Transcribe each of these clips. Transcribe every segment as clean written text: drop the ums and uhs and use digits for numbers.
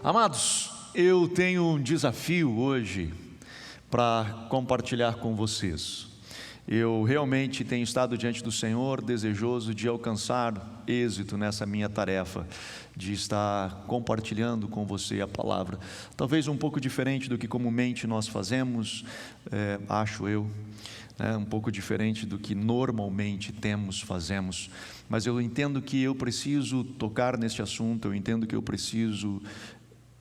Amados, eu tenho um desafio hoje para compartilhar com vocês. Eu realmente tenho estado diante do Senhor, desejoso de alcançar êxito nessa minha tarefa, de estar compartilhando com você a palavra. Talvez um pouco diferente do que comumente nós fazemos, acho eu, um pouco diferente do que normalmente fazemos, mas eu entendo que eu preciso tocar neste assunto, eu entendo que eu preciso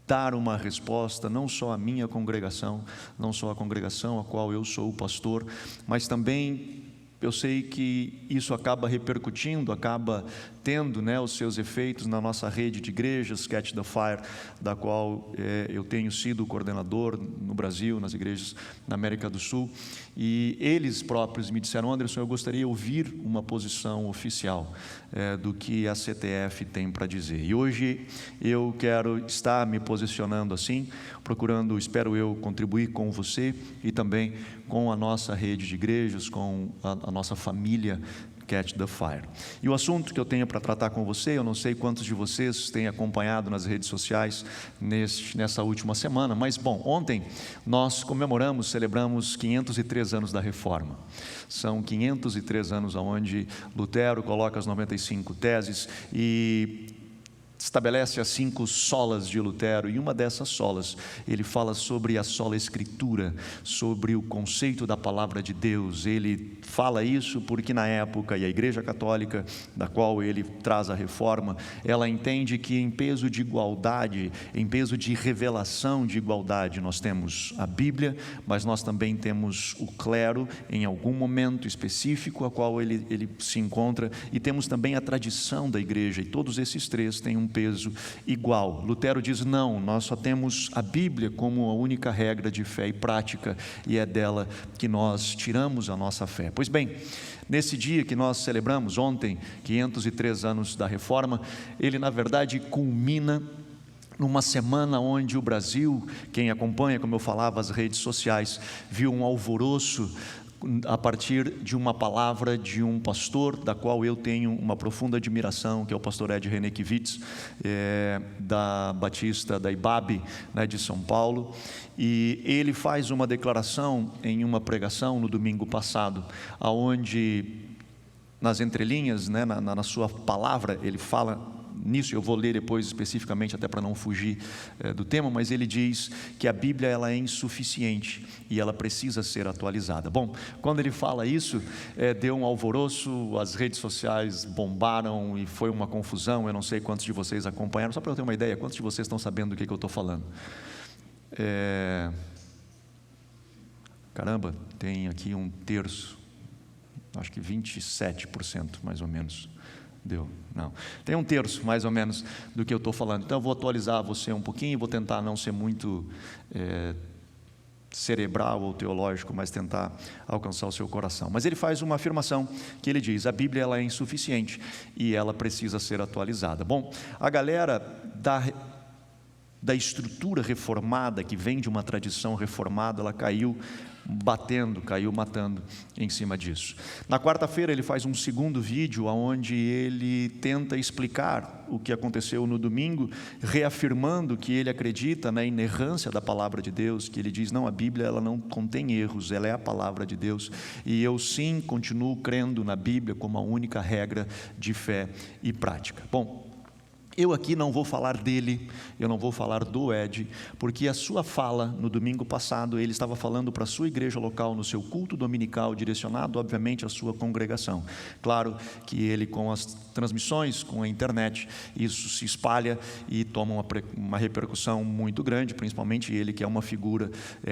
dar uma resposta, não só à minha congregação, não só à congregação a qual eu sou o pastor, mas também eu sei que isso acaba repercutindo, acaba tendo os seus efeitos na nossa rede de igrejas, Catch the Fire, da qual eu tenho sido o coordenador no Brasil, nas igrejas na América do Sul, e eles próprios me disseram: Anderson, eu gostaria de ouvir uma posição oficial do que a CTF tem para dizer, e hoje eu quero estar me posicionando assim, procurando, espero eu, contribuir com você e também com a nossa rede de igrejas, com a nossa família Catch the Fire. E o assunto que eu tenho para tratar com você, eu não sei quantos de vocês têm acompanhado nas redes sociais nessa última semana, mas bom, ontem nós celebramos 503 anos da Reforma. São 503 anos onde Lutero coloca as 95 teses e estabelece as 5 solas de Lutero, e uma dessas solas, ele fala sobre a sola Escritura, sobre o conceito da palavra de Deus. Ele fala isso porque na época, e a Igreja Católica, da qual ele traz a reforma, ela entende que em peso de igualdade, em peso de revelação de igualdade, nós temos a Bíblia, mas nós também temos o clero, em algum momento específico, a qual ele se encontra, e temos também a tradição da igreja, e todos esses três têm um peso igual. Lutero diz: não, nós só temos a Bíblia como a única regra de fé e prática, e é dela que nós tiramos a nossa fé. Pois bem, nesse dia que nós celebramos ontem, 503 anos da Reforma, ele na verdade culmina numa semana onde o Brasil, quem acompanha, como eu falava, as redes sociais, viu um alvoroço a partir de uma palavra de um pastor, da qual eu tenho uma profunda admiração, que é o pastor Ed Renekiewicz, da Batista da IBAB, de São Paulo, e ele faz uma declaração em uma pregação no domingo passado, aonde nas entrelinhas, na sua palavra, ele fala nisso, eu vou ler depois especificamente, até para não fugir do tema, mas ele diz que a Bíblia ela é insuficiente e ela precisa ser atualizada. Bom, quando ele fala isso, deu um alvoroço, as redes sociais bombaram e foi uma confusão. Eu não sei quantos de vocês acompanharam, só para eu ter uma ideia, quantos de vocês estão sabendo do que eu estou falando? Caramba, tem aqui um terço, acho que 27% mais ou menos. Deu, não, tem um terço mais ou menos do que eu estou falando. Então eu vou atualizar você um pouquinho, vou tentar não ser muito cerebral ou teológico, mas tentar alcançar o seu coração. Mas ele faz uma afirmação que ele diz: a Bíblia ela é insuficiente e ela precisa ser atualizada. Bom, a galera da estrutura reformada, que vem de uma tradição reformada, ela caiu matando em cima disso. Na quarta-feira ele faz um segundo vídeo onde ele tenta explicar o que aconteceu no domingo, reafirmando que ele acredita na inerrância da palavra de Deus, que ele diz: não, a Bíblia ela não contém erros, ela é a palavra de Deus, e eu sim continuo crendo na Bíblia como a única regra de fé e prática. Bom, eu aqui não vou falar dele, eu não vou falar do Ed, porque a sua fala no domingo passado, ele estava falando para a sua igreja local, no seu culto dominical, direcionado obviamente à sua congregação. Claro que ele, com as transmissões, com a internet, isso se espalha e toma uma repercussão muito grande, principalmente ele, que é uma figura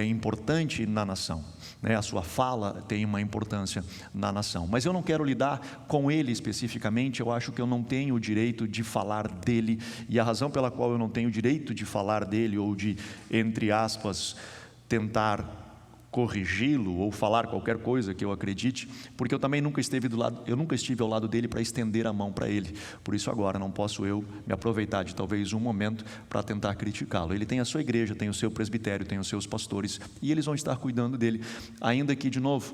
importante na nação. A sua fala tem uma importância na nação, mas eu não quero lidar com ele especificamente. Eu acho que eu não tenho o direito de falar dele, e a razão pela qual eu não tenho o direito de falar dele, ou de, entre aspas, tentar corrigi-lo ou falar qualquer coisa que eu acredite, porque eu também nunca estive ao lado dele para estender a mão para ele. Por isso agora não posso eu me aproveitar de talvez um momento para tentar criticá-lo. Ele tem a sua igreja, tem o seu presbitério, tem os seus pastores, e eles vão estar cuidando dele, ainda que, de novo,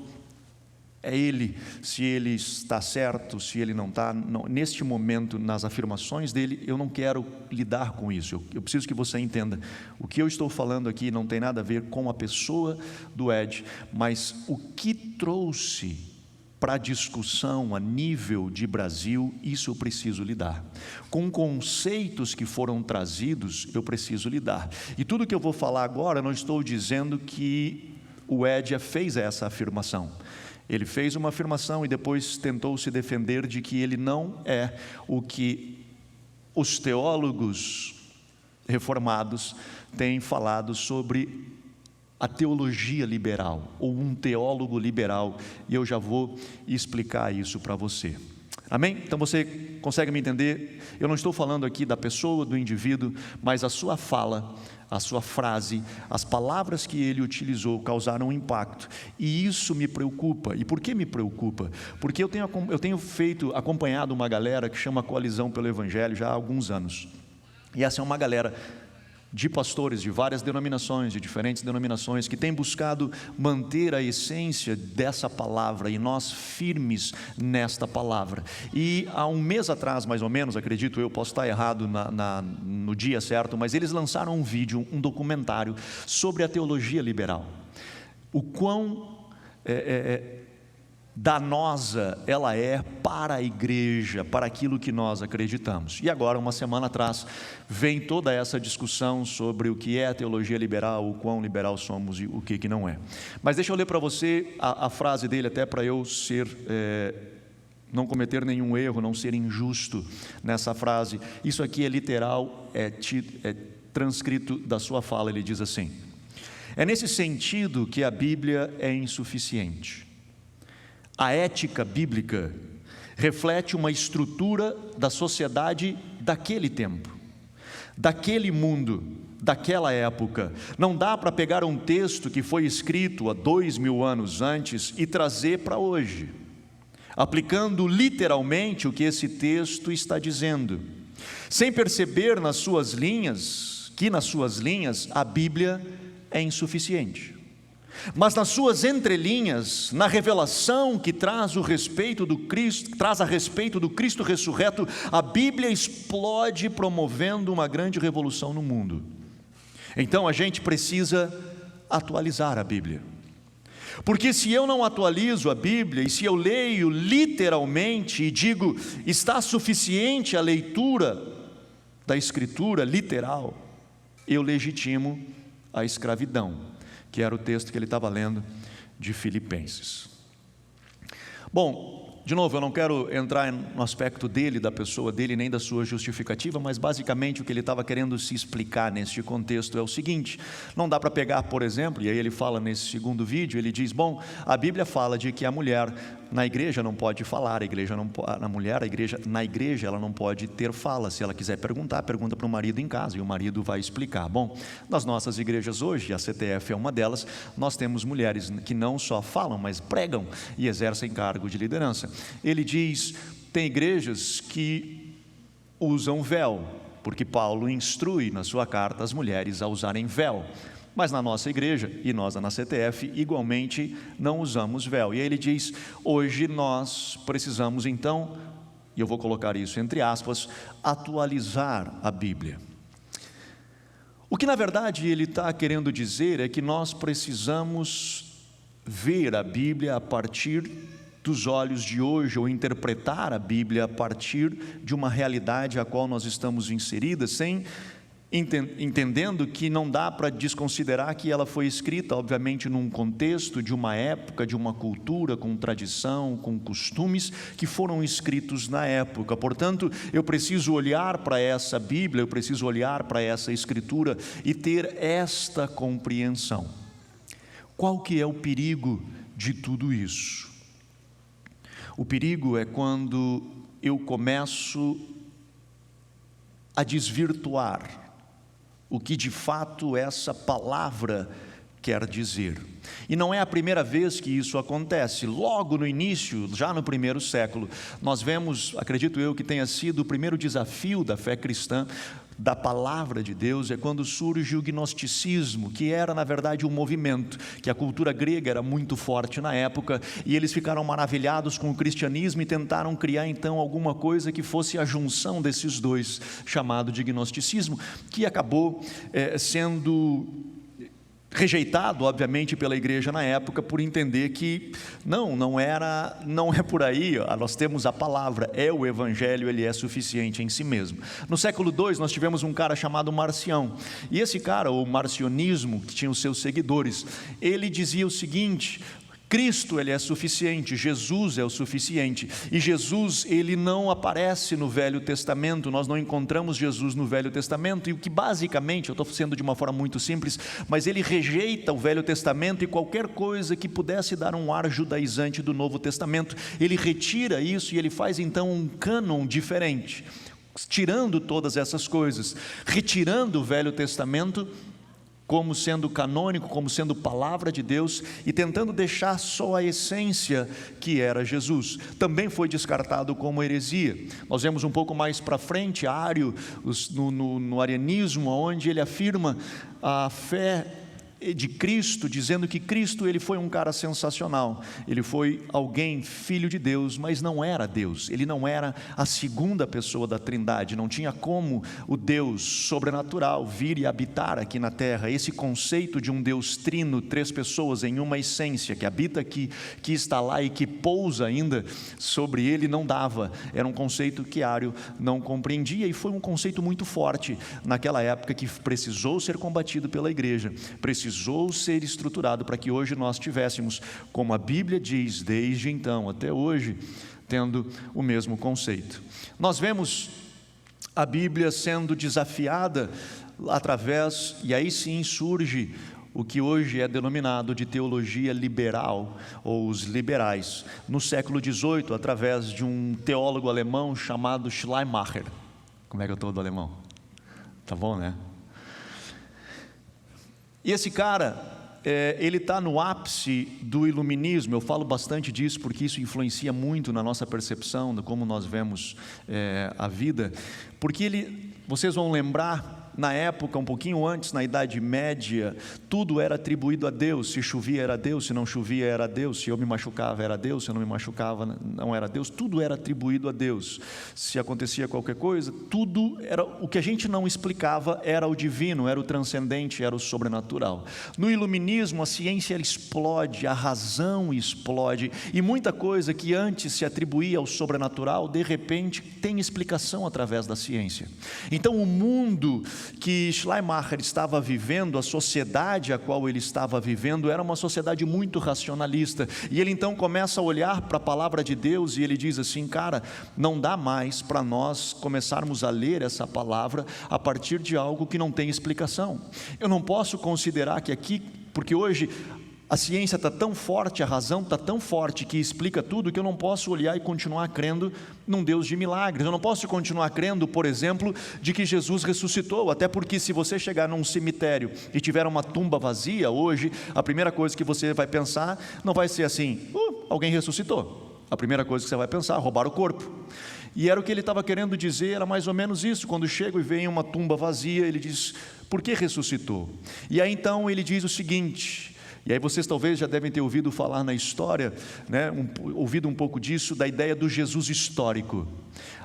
É ele, se ele está certo, se ele não está. Neste momento, nas afirmações dele, eu não quero lidar com isso. Eu preciso que você entenda. O que eu estou falando aqui não tem nada a ver com a pessoa do Ed, mas o que trouxe para a discussão a nível de Brasil, isso eu preciso lidar. Com conceitos que foram trazidos, eu preciso lidar. E tudo que eu vou falar agora, eu não estou dizendo que o Ed fez essa afirmação. Ele fez uma afirmação e depois tentou se defender de que ele não é o que os teólogos reformados têm falado sobre a teologia liberal, ou um teólogo liberal, e eu já vou explicar isso para você. Amém? Então você consegue me entender? Eu não estou falando aqui da pessoa, do indivíduo, mas a sua fala, a sua frase, as palavras que ele utilizou causaram um impacto, e isso me preocupa. E por que me preocupa? Porque eu tenho acompanhado uma galera que chama Coalizão pelo Evangelho já há alguns anos, e essa é uma galera de pastores de várias denominações, de diferentes denominações, que tem buscado manter a essência dessa palavra, e nós firmes nesta palavra. E há um mês atrás, mais ou menos, acredito eu, posso estar errado no dia certo, mas eles lançaram um vídeo, um documentário sobre a teologia liberal. O quão danosa ela é para a igreja, para aquilo que nós acreditamos. E agora, uma semana atrás, vem toda essa discussão sobre o que é a teologia liberal, o quão liberal somos e o que não é. Mas deixa eu ler para você a frase dele, até para eu não cometer nenhum erro, não ser injusto nessa frase. Isso aqui é literal, é transcrito da sua fala. Ele diz assim: é nesse sentido que a Bíblia é insuficiente. A ética bíblica reflete uma estrutura da sociedade daquele tempo, daquele mundo, daquela época. Não dá para pegar um texto que foi escrito há 2000 anos antes e trazer para hoje, aplicando literalmente o que esse texto está dizendo, sem perceber que nas suas linhas a Bíblia é insuficiente. Mas nas suas entrelinhas, na revelação que traz a respeito do Cristo ressurreto, a Bíblia explode, promovendo uma grande revolução no mundo. Então a gente precisa atualizar a Bíblia, porque se eu não atualizo a Bíblia, e se eu leio literalmente e digo, está suficiente a leitura da Escritura literal, eu legitimo a escravidão, que era o texto que ele estava lendo de Filipenses. Bom, de novo, eu não quero entrar no aspecto dele, da pessoa dele, nem da sua justificativa, mas basicamente o que ele estava querendo se explicar neste contexto é o seguinte: não dá para pegar, por exemplo, e aí ele fala nesse segundo vídeo, ele diz, bom, a Bíblia fala de que a mulher na igreja não pode falar, na igreja ela não pode ter fala. Se ela quiser pergunta para o marido em casa, e o marido vai explicar. Bom, nas nossas igrejas hoje, a CTF é uma delas, nós temos mulheres que não só falam, mas pregam e exercem cargo de liderança. Ele diz, tem igrejas que usam véu, porque Paulo instrui na sua carta as mulheres a usarem véu. Mas na nossa igreja, e nós na CTF, igualmente não usamos véu. E aí ele diz, hoje nós precisamos então, e eu vou colocar isso entre aspas, atualizar a Bíblia. O que na verdade ele está querendo dizer é que nós precisamos ver a Bíblia a partir dos olhos de hoje, ou interpretar a Bíblia a partir de uma realidade a qual nós estamos inseridas, entendendo que não dá para desconsiderar que ela foi escrita, obviamente, num contexto de uma época, de uma cultura, com tradição, com costumes que foram escritos na época. Portanto, eu preciso olhar para essa Bíblia, eu preciso olhar para essa Escritura e ter esta compreensão. Qual que é o perigo de tudo isso? O perigo é quando eu começo a desvirtuar o que de fato essa palavra quer dizer. E não é a primeira vez que isso acontece. Logo no início, já no primeiro século, nós vemos, acredito eu, que tenha sido o primeiro desafio da fé cristã, da palavra de Deus é quando surge o gnosticismo, que era na verdade um movimento, que a cultura grega era muito forte na época, e eles ficaram maravilhados com o cristianismo e tentaram criar então alguma coisa que fosse a junção desses dois, chamado de gnosticismo, que acabou sendo rejeitado, obviamente, pela igreja na época, por entender que não é por aí, nós temos a palavra, é o evangelho, ele é suficiente em si mesmo. No século II nós tivemos um cara chamado Marcião, e esse cara, o marcionismo, que tinha os seus seguidores, ele dizia o seguinte: Cristo, ele é suficiente, Jesus é o suficiente, e Jesus, ele não aparece no Velho Testamento, nós não encontramos Jesus no Velho Testamento, e o que basicamente, eu estou sendo de uma forma muito simples, mas ele rejeita o Velho Testamento e qualquer coisa que pudesse dar um ar judaizante do Novo Testamento, ele retira isso e ele faz então um cânon diferente, tirando todas essas coisas, retirando o Velho Testamento como sendo canônico, como sendo palavra de Deus, e tentando deixar só a essência que era Jesus. Também foi descartado como heresia. Nós vemos um pouco mais para frente Ário, no arianismo, onde ele afirma a fé de Cristo, dizendo que Cristo, ele foi um cara sensacional, ele foi alguém, filho de Deus, mas não era Deus, ele não era a segunda pessoa da Trindade, não tinha como o Deus sobrenatural vir e habitar aqui na terra. Esse conceito de um Deus trino, três pessoas em uma essência, que habita aqui, que está lá e que pousa ainda sobre ele, não dava, era um conceito que Ário não compreendia, e foi um conceito muito forte naquela época, que precisou ser combatido pela igreja, precisou ser estruturado para que hoje nós tivéssemos, como a Bíblia diz, desde então até hoje, tendo o mesmo conceito. Nós vemos a Bíblia sendo desafiada através, e aí sim surge o que hoje é denominado de teologia liberal, ou os liberais, no século XVIII, através de um teólogo alemão chamado Schleiermacher. Como é que eu estou do alemão? Tá bom, né? E esse cara, ele está no ápice do iluminismo. Eu falo bastante disso porque isso influencia muito na nossa percepção de como nós vemos a vida, porque vocês vão lembrar, na época, um pouquinho antes, na Idade Média, tudo era atribuído a Deus. Se chovia era Deus, se não chovia era Deus, se eu me machucava era Deus, se eu não me machucava não era Deus, tudo era atribuído a Deus. Se acontecia qualquer coisa, tudo era, o que a gente não explicava era o divino, era o transcendente, era o sobrenatural. No iluminismo, a ciência explode, a razão explode, e muita coisa que antes se atribuía ao sobrenatural, de repente tem explicação através da ciência. Então o mundo que Schleiermacher estava vivendo, a sociedade a qual ele estava vivendo, era uma sociedade muito racionalista, e ele então começa a olhar para a palavra de Deus, e ele diz assim: cara, não dá mais para nós começarmos a ler essa palavra a partir de algo que não tem explicação. Eu não posso considerar que aqui, porque hoje a ciência está tão forte, a razão está tão forte que explica tudo, que eu não posso olhar e continuar crendo num Deus de milagres. Eu não posso continuar crendo, por exemplo, de que Jesus ressuscitou, até porque se você chegar num cemitério e tiver uma tumba vazia hoje, a primeira coisa que você vai pensar não vai ser assim: alguém ressuscitou. A primeira coisa que você vai pensar: roubaram o corpo. E era o que ele estava querendo dizer, era mais ou menos isso. Quando chega e vem uma tumba vazia, ele diz: por que ressuscitou? E aí então ele diz o seguinte, e aí vocês talvez já devem ter ouvido falar na história, né, ouvido um pouco disso, da ideia do Jesus histórico,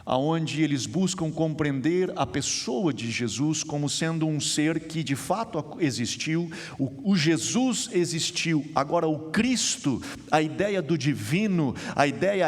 aonde eles buscam compreender a pessoa de Jesus como sendo um ser que de fato existiu. O Jesus existiu, agora o Cristo, a ideia do divino, a ideia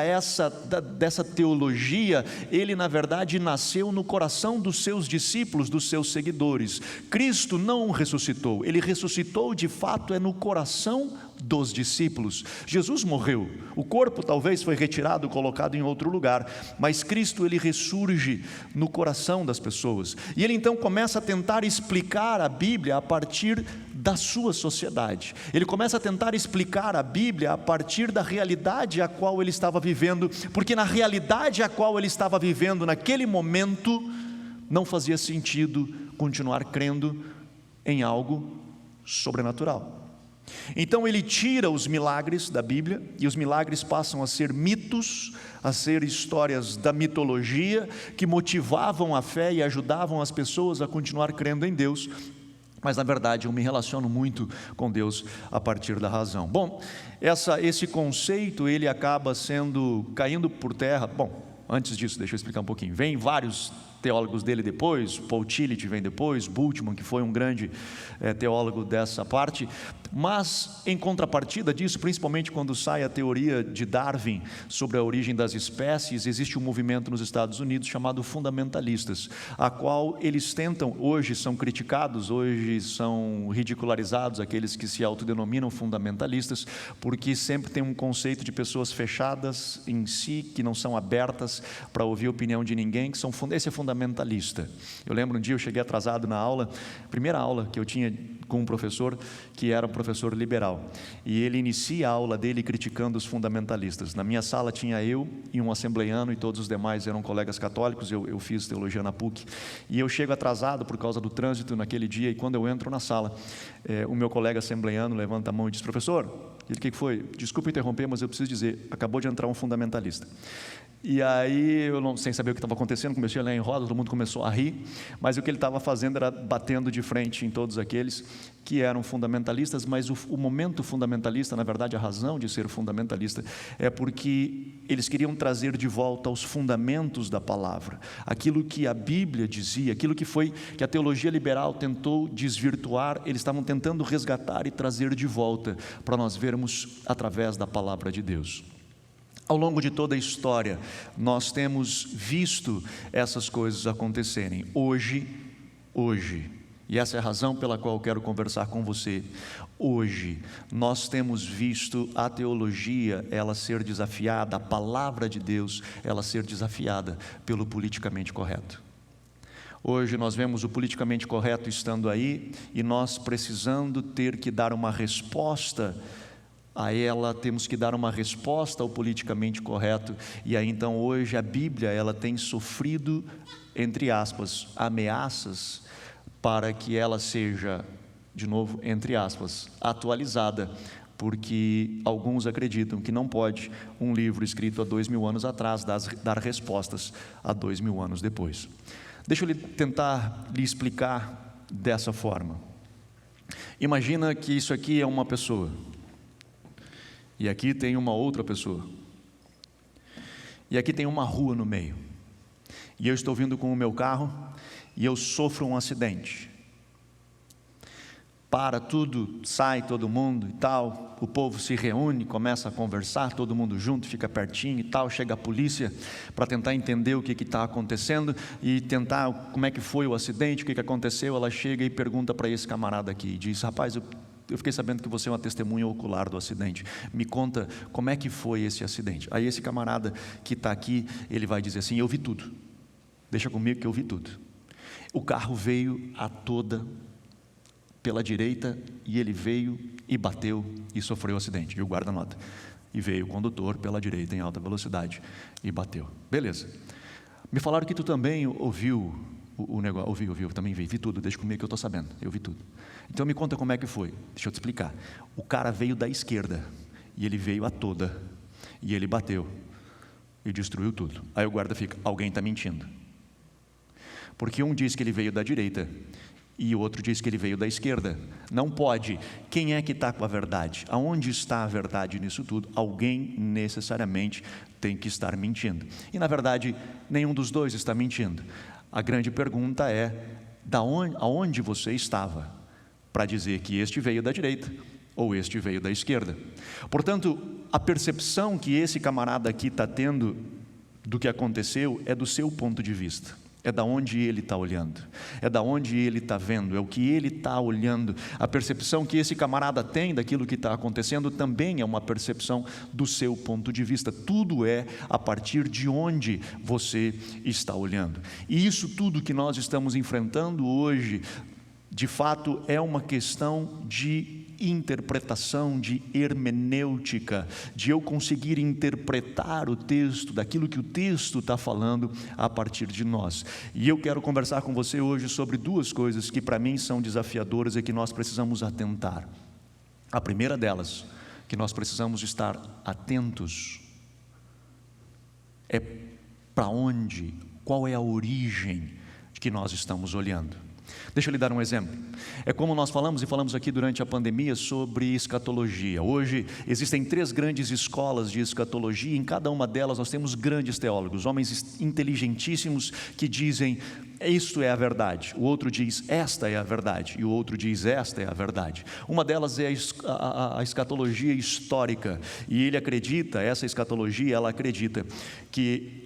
dessa teologia, ele na verdade nasceu no coração dos seus discípulos, dos seus seguidores. Cristo não ressuscitou, ele ressuscitou de fato no coração dos discípulos. Jesus morreu, o corpo talvez foi retirado, colocado em outro lugar, mas Cristo, ele ressurge no coração das pessoas, e ele então começa a tentar explicar a Bíblia a partir da sua sociedade. Ele começa a tentar explicar a Bíblia a partir da realidade a qual ele estava vivendo, porque na realidade a qual ele estava vivendo naquele momento, não fazia sentido continuar crendo em algo sobrenatural. Então ele tira os milagres da Bíblia, e os milagres passam a ser mitos, a ser histórias da mitologia, que motivavam a fé e ajudavam as pessoas a continuar crendo em Deus. Mas na verdade eu me relaciono muito com Deus a partir da razão. Bom, esse conceito ele acaba caindo por terra. Bom, antes disso, deixa eu explicar um pouquinho. Vem vários teólogos dele depois, Paul Tillich vem depois, Bultmann, que foi um grande teólogo dessa parte, mas em contrapartida disso, principalmente quando sai a teoria de Darwin sobre a origem das espécies, existe um movimento nos Estados Unidos chamado fundamentalistas, a qual eles tentam, hoje são criticados, hoje são ridicularizados aqueles que se autodenominam fundamentalistas, porque sempre tem um conceito de pessoas fechadas em si, que não são abertas para ouvir a opinião de ninguém, que esse é fundamentalista. Eu lembro um dia, eu cheguei atrasado na aula, primeira aula que eu tinha com um professor, que era um professor liberal, e ele inicia a aula dele criticando os fundamentalistas. Na minha sala tinha eu e um assembleiano, e todos os demais eram colegas católicos. Eu fiz teologia na PUC, e eu chego atrasado por causa do trânsito naquele dia, e quando eu entro na sala, o meu colega assembleiano levanta a mão e diz: professor, ele, o que foi? Desculpa interromper, mas eu preciso dizer, acabou de entrar um fundamentalista. E aí, eu sem saber o que estava acontecendo, comecei a ler em roda, todo mundo começou a rir, mas o que ele estava fazendo era batendo de frente em todos aqueles que eram fundamentalistas. Mas o momento fundamentalista, na verdade a razão de ser fundamentalista, é porque eles queriam trazer de volta aos fundamentos da palavra, aquilo que a Bíblia dizia, aquilo que a teologia liberal tentou desvirtuar, eles estavam tentando resgatar e trazer de volta, para nós vermos através da palavra de Deus. Ao longo de toda a história, nós temos visto essas coisas acontecerem. Hoje, e essa é a razão pela qual eu quero conversar com você, hoje, nós temos visto a teologia, ela ser desafiada, a palavra de Deus, ela ser desafiada pelo politicamente correto. Hoje nós vemos o politicamente correto estando aí, e nós precisando ter que dar uma resposta a ela, temos que dar uma resposta ao politicamente correto. E aí então hoje a Bíblia, ela tem sofrido, entre aspas, ameaças para que ela seja, de novo, entre aspas, atualizada, porque alguns acreditam que não pode um livro escrito há 2000 anos atrás dar respostas a 2000 anos depois. Deixa eu tentar lhe explicar dessa forma. Imagina que isso aqui é uma pessoa, e aqui tem uma outra pessoa, e aqui tem uma rua no meio, e eu estou vindo com o meu carro, e eu sofro um acidente. Para tudo, sai todo mundo e tal, o povo se reúne, começa a conversar, todo mundo junto, fica pertinho e tal, chega a polícia para tentar entender o que está acontecendo e tentar, como é que foi o acidente, o que aconteceu. Ela chega e pergunta para esse camarada aqui, e diz: rapaz, eu fiquei sabendo que você é uma testemunha ocular do acidente, me conta como é que foi esse acidente. Aí esse camarada que está aqui, ele vai dizer assim: eu vi tudo, deixa comigo que eu vi tudo. O carro veio a toda pela direita, e ele veio e bateu e sofreu o acidente, e o guarda nota, e veio o condutor pela direita em alta velocidade e bateu. Beleza. Me falaram que tu também ouviu o negócio. Ouvi, também vi tudo, deixa comigo que eu estou sabendo, eu vi tudo. Então me conta como é que foi. Deixa eu te explicar. O cara veio da esquerda, e ele veio a toda, e ele bateu e destruiu tudo. Aí o guarda fica: alguém está mentindo, porque um diz que ele veio da direita e o outro diz que ele veio da esquerda. Não pode. Quem é que está com a verdade? Aonde está a verdade nisso tudo? Alguém necessariamente tem que estar mentindo, e na verdade nenhum dos dois está mentindo. A grande pergunta é: aonde você estava para dizer que este veio da direita ou este veio da esquerda? Portanto, a percepção que esse camarada aqui está tendo do que aconteceu é do seu ponto de vista, é da onde ele está olhando, é da onde ele está vendo, é o que ele está olhando. A percepção que esse camarada tem daquilo que está acontecendo também é uma percepção do seu ponto de vista. Tudo é a partir de onde você está olhando. E isso tudo que nós estamos enfrentando hoje, de fato, é uma questão de interpretação, de hermenêutica, de eu conseguir interpretar o texto, daquilo que o texto está falando a partir de nós. E eu quero conversar com você hoje sobre duas coisas que para mim são desafiadoras e que nós precisamos atentar. A primeira delas, que nós precisamos estar atentos, é para onde, qual é a origem que nós estamos olhando. Deixa eu lhe dar um exemplo. É como nós falamos aqui durante a pandemia sobre escatologia. Hoje existem 3 grandes escolas de escatologia. Em cada uma delas nós temos grandes teólogos, homens inteligentíssimos que dizem: isto é a verdade. O outro diz: esta é a verdade. E o outro diz: esta é a verdade. Uma delas é a escatologia histórica. E ele acredita, essa escatologia, ela acredita que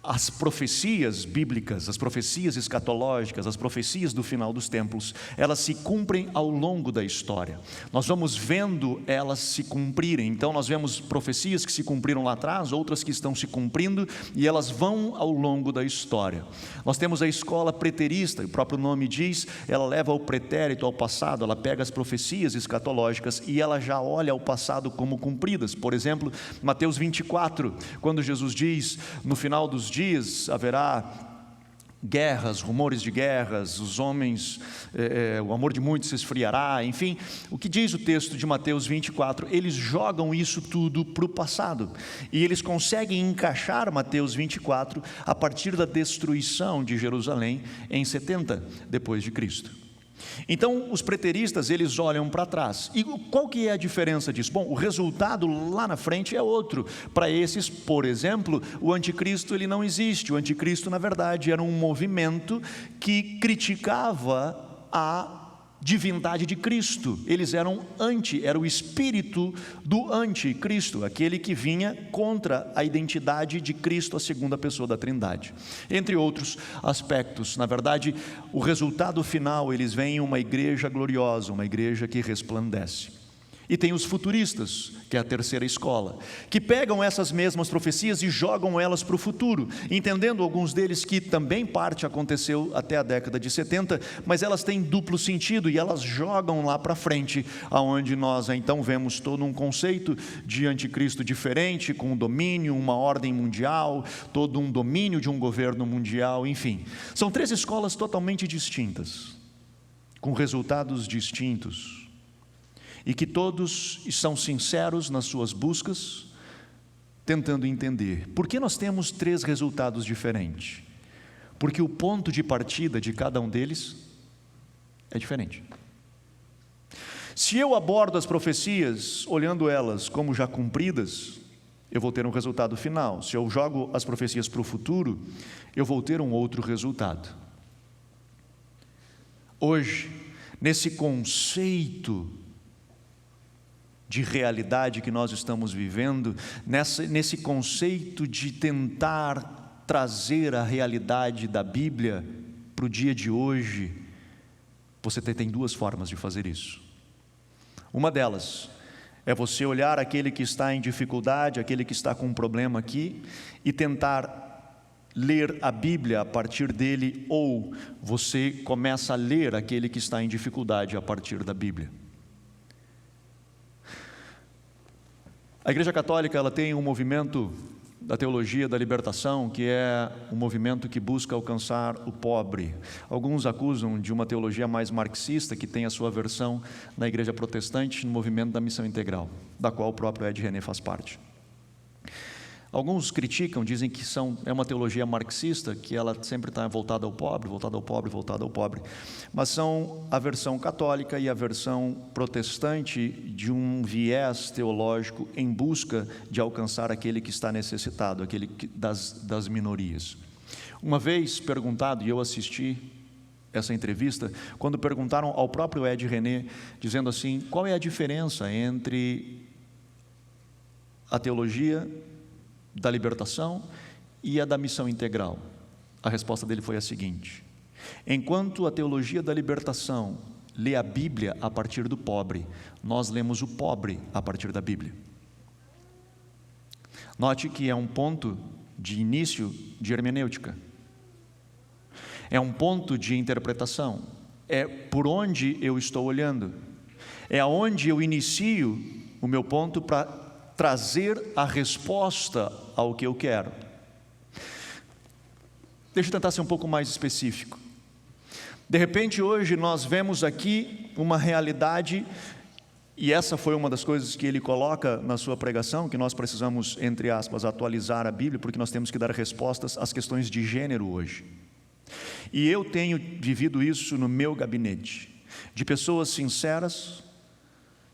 as profecias bíblicas, as profecias escatológicas, as profecias do final dos tempos, elas se cumprem ao longo da história. Nós vamos vendo elas se cumprirem. Então nós vemos profecias que se cumpriram lá atrás, outras que estão se cumprindo, e elas vão ao longo da história. Nós temos a escola preterista, o próprio nome diz, ela leva o pretérito ao passado, ela pega as profecias escatológicas e ela já olha ao passado como cumpridas. Por exemplo, Mateus 24, quando Jesus diz: no final dos dias haverá guerras, rumores de guerras, os homens, o amor de muitos se esfriará, enfim, o que diz o texto de Mateus 24? Eles jogam isso tudo para o passado, e eles conseguem encaixar Mateus 24 a partir da destruição de Jerusalém em 70 depois de Cristo. Então os preteristas, eles olham para trás. E qual que é a diferença disso? Bom, o resultado lá na frente é outro. Para esses, por exemplo, o anticristo ele não existe. O anticristo, na verdade, era um movimento que criticava a divindade de Cristo. Eles eram era o espírito do anticristo, aquele que vinha contra a identidade de Cristo, a segunda pessoa da Trindade. Entre outros aspectos, na verdade, o resultado final, eles veem uma igreja gloriosa, uma igreja que resplandece. E tem os futuristas, que é a terceira escola, que pegam essas mesmas profecias e jogam elas para o futuro, entendendo alguns deles que também parte aconteceu até a década de 70, mas elas têm duplo sentido e elas jogam lá para frente, aonde nós então vemos todo um conceito de anticristo diferente, com um domínio, uma ordem mundial, todo um domínio de um governo mundial, enfim. São 3 escolas totalmente distintas, com resultados distintos, e que todos são sinceros nas suas buscas, tentando entender. Por que nós temos 3 resultados diferentes? Porque o ponto de partida de cada um deles é diferente. Se eu abordo as profecias, olhando elas como já cumpridas, eu vou ter um resultado final. Se eu jogo as profecias para o futuro, eu vou ter um outro resultado. Hoje, nesse conceito de realidade que nós estamos vivendo, nesse conceito de tentar trazer a realidade da Bíblia para o dia de hoje, você tem 2 formas de fazer isso. Uma delas é você olhar aquele que está em dificuldade, aquele que está com um problema aqui, e tentar ler a Bíblia a partir dele, ou você começa a ler aquele que está em dificuldade a partir da Bíblia. A Igreja Católica, ela tem um movimento da teologia da libertação, que é um movimento que busca alcançar o pobre. Alguns acusam de uma teologia mais marxista, que tem a sua versão na Igreja Protestante, no movimento da missão integral, da qual o próprio Ed René faz parte. Alguns criticam, dizem que é uma teologia marxista, que ela sempre está voltada ao pobre, voltada ao pobre, voltada ao pobre. Mas são a versão católica e a versão protestante de um viés teológico em busca de alcançar aquele que está necessitado, aquele das minorias. Uma vez perguntado, e eu assisti essa entrevista, quando perguntaram ao próprio Ed René, dizendo assim: qual é a diferença entre a teologia da libertação e a da missão integral? A resposta dele foi a seguinte: enquanto a teologia da libertação lê a Bíblia a partir do pobre, nós lemos o pobre a partir da Bíblia. Note que é um ponto de início de hermenêutica, é um ponto de interpretação, é por onde eu estou olhando, é aonde eu inicio o meu ponto para trazer a resposta ao que eu quero. Deixa eu tentar ser um pouco mais específico. De repente hoje nós vemos aqui uma realidade E essa foi uma das coisas que ele coloca na sua pregação, que nós precisamos, entre aspas, atualizar a Bíblia, porque nós temos que dar respostas às questões de gênero hoje. E eu tenho vivido isso no meu gabinete, de pessoas sinceras,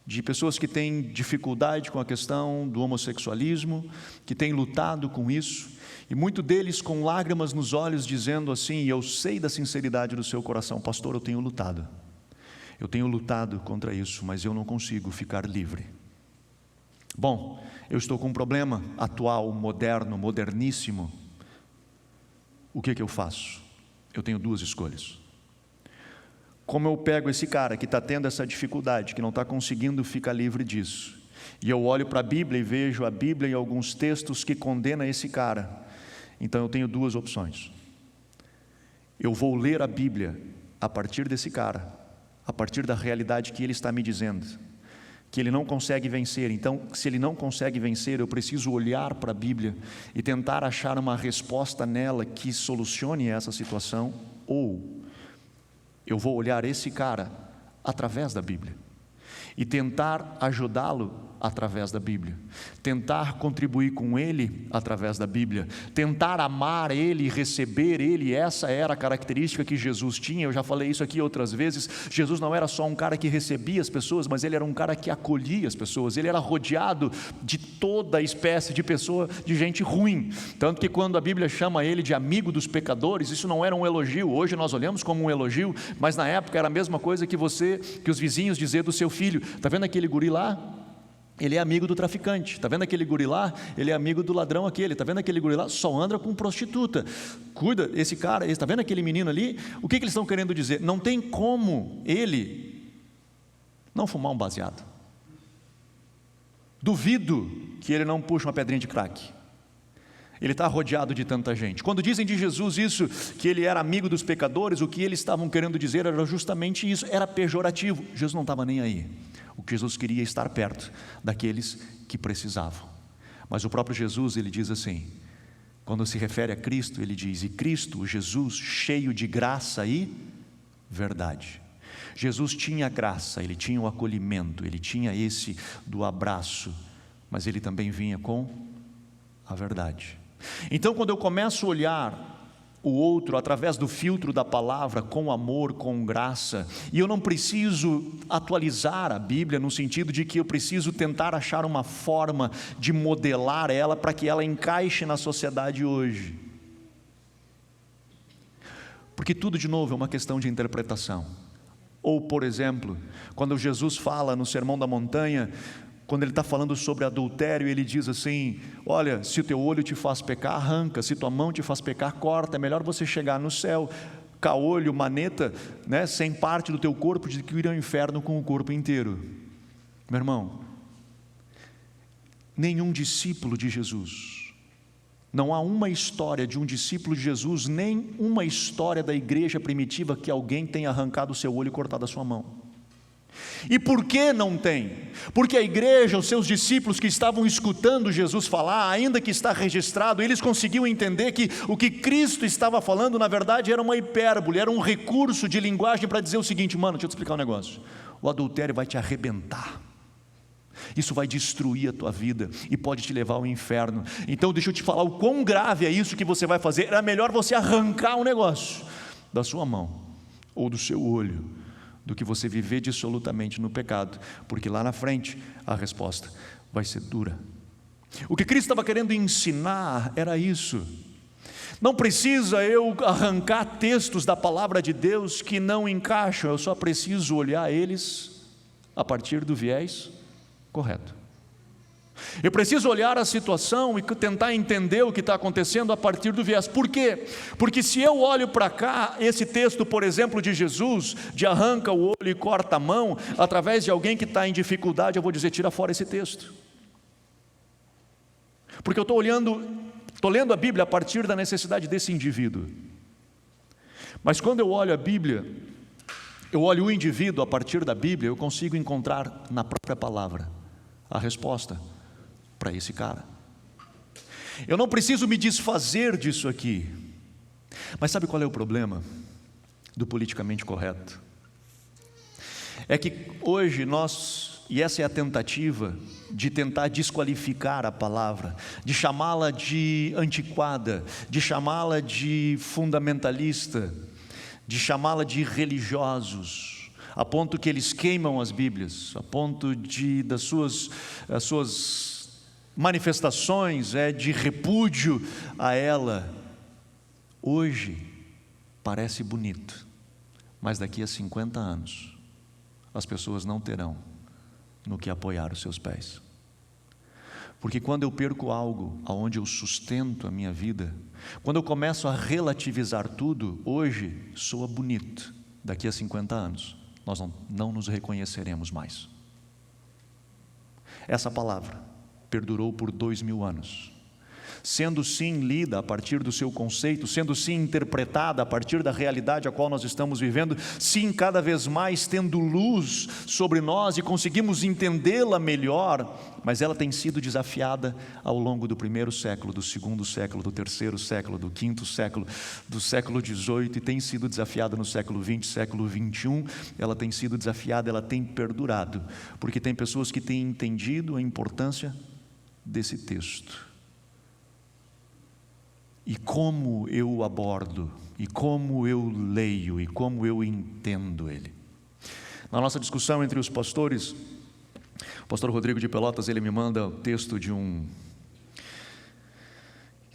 de pessoas que têm dificuldade com a questão do homossexualismo, que têm lutado com isso, e muitos deles com lágrimas nos olhos, dizendo assim, e eu sei da sinceridade do seu coração: pastor, eu tenho lutado contra isso, mas eu não consigo ficar livre. Bom, eu estou com um problema atual, moderno, moderníssimo. O que eu faço? Eu tenho duas escolhas. Como eu pego esse cara que está tendo essa dificuldade, que não está conseguindo ficar livre disso, e eu olho para a Bíblia e vejo a Bíblia em alguns textos que condenam esse cara, então eu tenho duas opções. Eu vou ler a Bíblia a partir desse cara, a partir da realidade que ele está me dizendo, que ele não consegue vencer. Então, se ele não consegue vencer, eu preciso olhar para a Bíblia e tentar achar uma resposta nela que solucione essa situação, ou eu vou olhar esse cara através da Bíblia e tentar ajudá-lo através da Bíblia, tentar contribuir com ele através da Bíblia, tentar amar ele e receber ele. Essa era a característica que Jesus tinha. Eu já falei isso aqui outras vezes. Jesus não era só um cara que recebia as pessoas, mas ele era um cara que acolhia as pessoas. Ele era rodeado de toda espécie de pessoa, de gente ruim, tanto que quando a Bíblia chama ele de amigo dos pecadores, isso não era um elogio. Hoje nós olhamos como um elogio, mas na época era a mesma coisa que os vizinhos dizer do seu filho: está vendo aquele guri lá? Ele é amigo do traficante. Está vendo aquele guri lá? Ele é amigo do ladrão aquele. Está vendo aquele guri lá? Só anda com prostituta. Cuida, esse cara, está vendo aquele menino ali? O que eles estão querendo dizer? Não tem como ele não fumar um baseado. Duvido que ele não puxe uma pedrinha de crack. Ele está rodeado de tanta gente. Quando dizem de Jesus isso, que ele era amigo dos pecadores, o que eles estavam querendo dizer era justamente isso. Era pejorativo. Jesus não estava nem aí. O que Jesus queria é estar perto daqueles que precisavam. Mas o próprio Jesus, ele diz assim, quando se refere a Cristo, ele diz: e Cristo, Jesus, cheio de graça e verdade. Jesus tinha graça, ele tinha o acolhimento, ele tinha esse do abraço, mas ele também vinha com a verdade. Então, quando eu começo a olhar o outro através do filtro da palavra, com amor, com graça, e eu não preciso atualizar a Bíblia no sentido de que eu preciso tentar achar uma forma de modelar ela para que ela encaixe na sociedade hoje, porque tudo de novo é uma questão de interpretação. Ou, por exemplo, quando Jesus fala no Sermão da Montanha, quando ele está falando sobre adultério, ele diz assim: olha, se o teu olho te faz pecar, arranca; se tua mão te faz pecar, corta. É melhor você chegar no céu, caolho, maneta, sem parte do teu corpo, de que ir ao inferno com o corpo inteiro. Meu irmão, nenhum discípulo de Jesus, não há uma história de um discípulo de Jesus, nem uma história da igreja primitiva que alguém tenha arrancado o seu olho e cortado a sua mão. E por que não tem? Porque a igreja, os seus discípulos que estavam escutando Jesus falar, ainda que está registrado, eles conseguiam entender que o que Cristo estava falando, na verdade, era uma hipérbole, era um recurso de linguagem para dizer o seguinte: mano, deixa eu te explicar um negócio. O adultério vai te arrebentar. Isso vai destruir a tua vida e pode te levar ao inferno. Então deixa eu te falar o quão grave é isso que você vai fazer. Era melhor você arrancar um negócio da sua mão ou do seu olho, do que você viver dissolutamente no pecado, porque lá na frente a resposta vai ser dura. O que Cristo estava querendo ensinar era isso. Não precisa eu arrancar textos da palavra de Deus que não encaixam, eu só preciso olhar eles a partir do viés correto. Eu preciso olhar a situação e tentar entender o que está acontecendo a partir do viés. Por quê? Porque se eu olho para cá, esse texto, por exemplo, de Jesus, de arranca o olho e corta a mão, através de alguém que está em dificuldade, eu vou dizer: tira fora esse texto. Porque eu estou lendo a Bíblia a partir da necessidade desse indivíduo. Mas quando eu olho a Bíblia, eu olho o indivíduo a partir da Bíblia, eu consigo encontrar na própria palavra a resposta para esse cara. Eu não preciso me desfazer disso aqui. Mas sabe qual é o problema do politicamente correto? É que hoje nós e essa é a tentativa de tentar desqualificar a palavra, de chamá-la de antiquada, de chamá-la de fundamentalista, de chamá-la de religiosos, a ponto que eles queimam as Bíblias, a ponto de as suas manifestações de repúdio a ela. Hoje parece bonito, mas daqui a 50 anos as pessoas não terão no que apoiar os seus pés. Porque quando eu perco algo aonde eu sustento a minha vida, quando eu começo a relativizar tudo, hoje soa bonito, daqui a 50 anos nós não nos reconheceremos mais. Essa palavra perdurou por 2000 anos, sendo sim lida a partir do seu conceito, sendo sim interpretada a partir da realidade a qual nós estamos vivendo, sim, cada vez mais tendo luz sobre nós e conseguimos entendê-la melhor, mas ela tem sido desafiada ao longo do primeiro século, do segundo século, do terceiro século, do quinto século, do século XVIII, e tem sido desafiada no século XX, século XXI, ela tem sido desafiada, ela tem perdurado, porque tem pessoas que têm entendido a importância desse texto. E como eu o abordo, e como eu leio, e como eu entendo ele. Na nossa discussão entre os pastores, o pastor Rodrigo de Pelotas, ele me manda o texto de um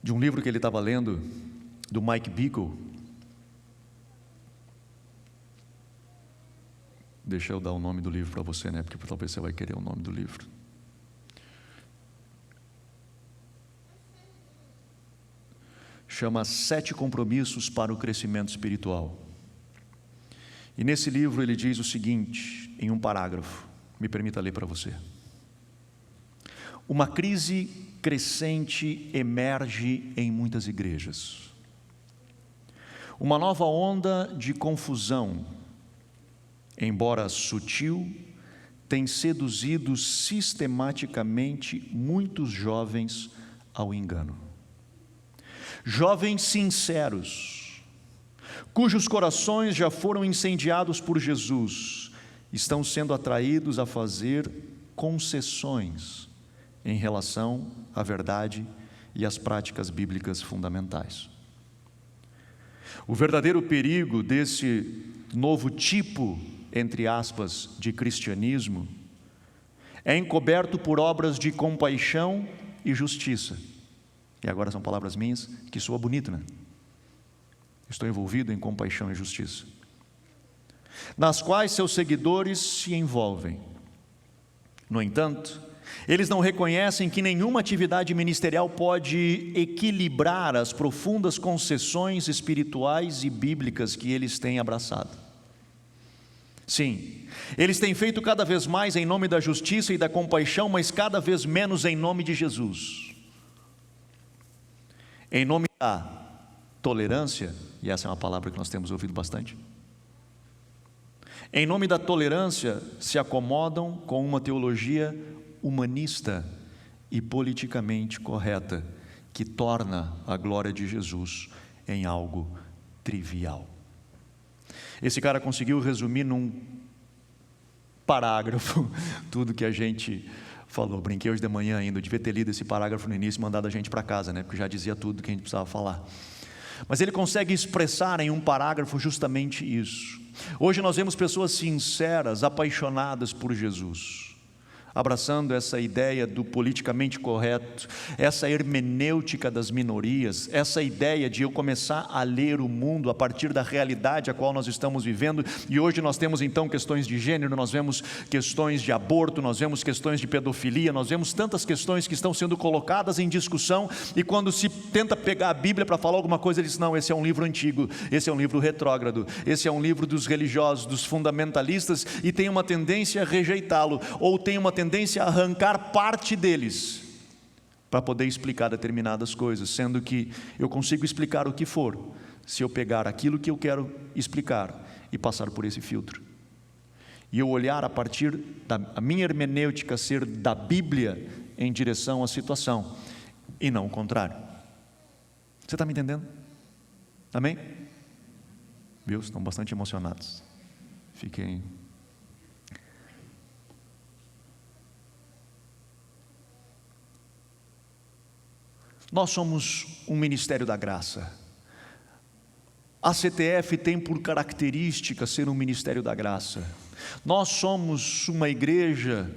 livro que ele estava lendo, do Mike Bickle. Deixa eu dar o nome do livro para você, porque talvez você vai querer o nome do livro. Chama 7 compromissos para o crescimento espiritual. E nesse livro ele diz o seguinte, em um parágrafo, me permita ler para você. Uma crise crescente emerge em muitas igrejas. Uma nova onda de confusão, embora sutil, tem seduzido sistematicamente muitos jovens ao engano. Jovens sinceros, cujos corações já foram incendiados por Jesus, estão sendo atraídos a fazer concessões em relação à verdade e às práticas bíblicas fundamentais. O verdadeiro perigo desse novo tipo, entre aspas, de cristianismo, é encoberto por obras de compaixão e justiça. E agora são palavras minhas, que soa bonito, Estou envolvido em compaixão e justiça, nas quais seus seguidores se envolvem. No entanto, eles não reconhecem que nenhuma atividade ministerial pode equilibrar as profundas concessões espirituais e bíblicas que eles têm abraçado. Sim, eles têm feito cada vez mais em nome da justiça e da compaixão, mas cada vez menos em nome de Jesus. Em nome da tolerância, e essa é uma palavra que nós temos ouvido bastante, em nome da tolerância se acomodam com uma teologia humanista e politicamente correta, que torna a glória de Jesus em algo trivial. Esse cara conseguiu resumir num parágrafo tudo que a gente falou. Brinquei hoje de manhã ainda, eu devia ter lido esse parágrafo no início e mandado a gente para casa, porque já dizia tudo que a gente precisava falar. Mas ele consegue expressar em um parágrafo justamente isso. Hoje nós vemos pessoas sinceras, apaixonadas por Jesus, abraçando essa ideia do politicamente correto, essa hermenêutica das minorias, essa ideia de eu começar a ler o mundo a partir da realidade a qual nós estamos vivendo. E hoje nós temos então questões de gênero, nós vemos questões de aborto, nós vemos questões de pedofilia, nós vemos tantas questões que estão sendo colocadas em discussão, e quando se tenta pegar a Bíblia para falar alguma coisa, ele diz, não, esse é um livro antigo, esse é um livro retrógrado, esse é um livro dos religiosos, dos fundamentalistas, e tem uma tendência a rejeitá-lo, ou tem uma tendência a arrancar parte deles para poder explicar determinadas coisas, sendo que eu consigo explicar o que for, se eu pegar aquilo que eu quero explicar e passar por esse filtro, e eu olhar a partir da minha hermenêutica ser da Bíblia em direção à situação, e não o contrário. Você está me entendendo? Amém? Viu? Estão bastante emocionados. Fiquem... Nós somos um ministério da graça. A CTF tem por característica ser um ministério da graça. Nós somos uma igreja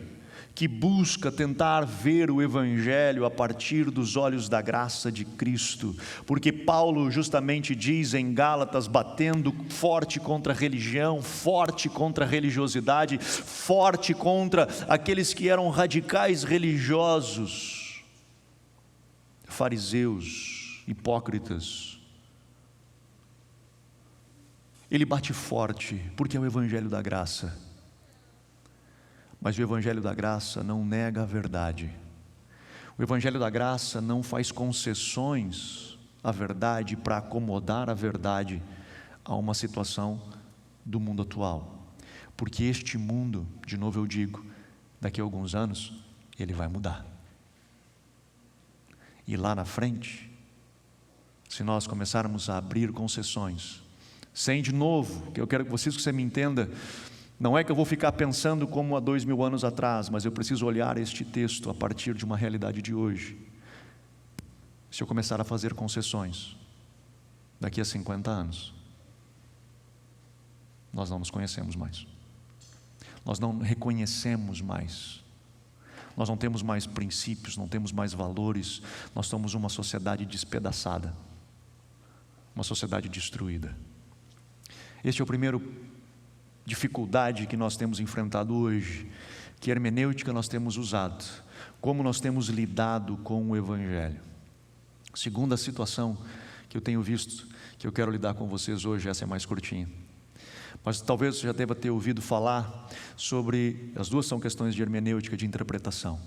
que busca tentar ver o Evangelho a partir dos olhos da graça de Cristo, porque Paulo justamente diz em Gálatas, batendo forte contra a religião, forte contra a religiosidade, forte contra aqueles que eram radicais religiosos, fariseus, hipócritas. Ele bate forte, porque é o Evangelho da graça. Mas o Evangelho da graça não nega a verdade. O Evangelho da graça não faz concessões à verdade para acomodar a verdade a uma situação do mundo atual. Porque este mundo, de novo eu digo, daqui a alguns anos, ele vai mudar. E lá na frente, se nós começarmos a abrir concessões, sem de novo, que eu quero que você me entenda, não é que eu vou ficar pensando como há 2000 anos atrás, mas eu preciso olhar este texto a partir de uma realidade de hoje. Se eu começar a fazer concessões, daqui a 50 anos, nós não nos conhecemos mais. Nós não reconhecemos mais. Nós não temos mais princípios, não temos mais valores. Nós somos uma sociedade despedaçada, uma sociedade destruída. Este é o primeiro dificuldade que nós temos enfrentado hoje. Que hermenêutica nós temos usado? Como nós temos lidado com o Evangelho? Segunda situação que eu tenho visto, que eu quero lidar com vocês hoje, essa é mais curtinha. Mas talvez você já deva ter ouvido falar sobre, as duas são questões de hermenêutica, de interpretação.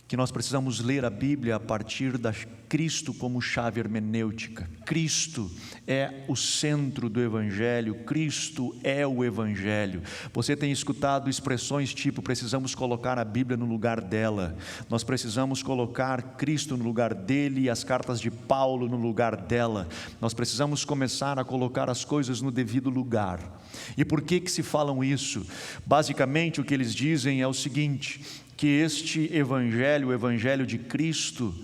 Que nós precisamos ler a Bíblia a partir da Cristo como chave hermenêutica. Cristo é o centro do Evangelho, Cristo é o Evangelho. Você tem escutado expressões tipo, precisamos colocar a Bíblia no lugar dela, nós precisamos colocar Cristo no lugar dele e as cartas de Paulo no lugar dela, nós precisamos começar a colocar as coisas no devido lugar. E por que se falam isso? Basicamente o que eles dizem é o seguinte, que este Evangelho, o Evangelho de Cristo,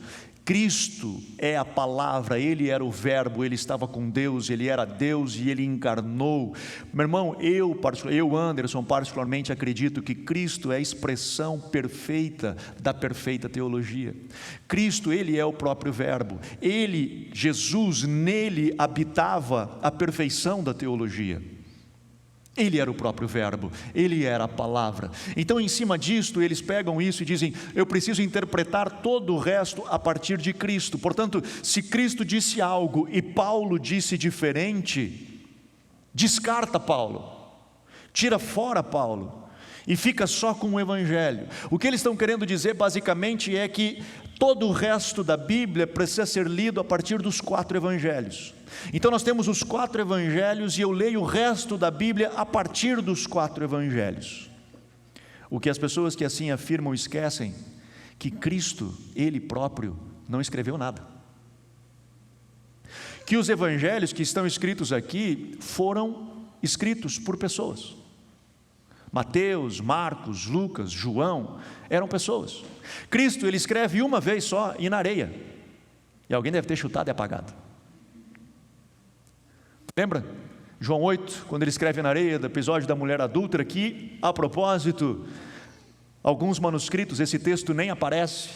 Cristo é a palavra, Ele era o verbo, Ele estava com Deus, Ele era Deus e Ele encarnou. Meu irmão, eu Anderson, particularmente acredito que Cristo é a expressão perfeita da perfeita teologia. Cristo, Ele é o próprio verbo. Ele, Jesus, nele habitava a perfeição da teologia. Ele era o próprio verbo, Ele era a palavra. Então em cima disto eles pegam isso e dizem, eu preciso interpretar todo o resto a partir de Cristo. Portanto, se Cristo disse algo e Paulo disse diferente, descarta Paulo, tira fora Paulo e fica só com o Evangelho. O que eles estão querendo dizer basicamente é que todo o resto da Bíblia precisa ser lido a partir dos 4 Evangelhos. Então nós temos os 4 Evangelhos e eu leio o resto da Bíblia a partir dos 4 Evangelhos. O que as pessoas que assim afirmam esquecem, que Cristo, Ele próprio, não escreveu nada. Que os Evangelhos que estão escritos aqui foram escritos por pessoas. Mateus, Marcos, Lucas, João, eram pessoas. Cristo, Ele escreve uma vez só e na areia. E alguém deve ter chutado e apagado. Lembra? João 8, quando ele escreve na areia do episódio da mulher adúltera, que, a propósito, alguns manuscritos, esse texto nem aparece.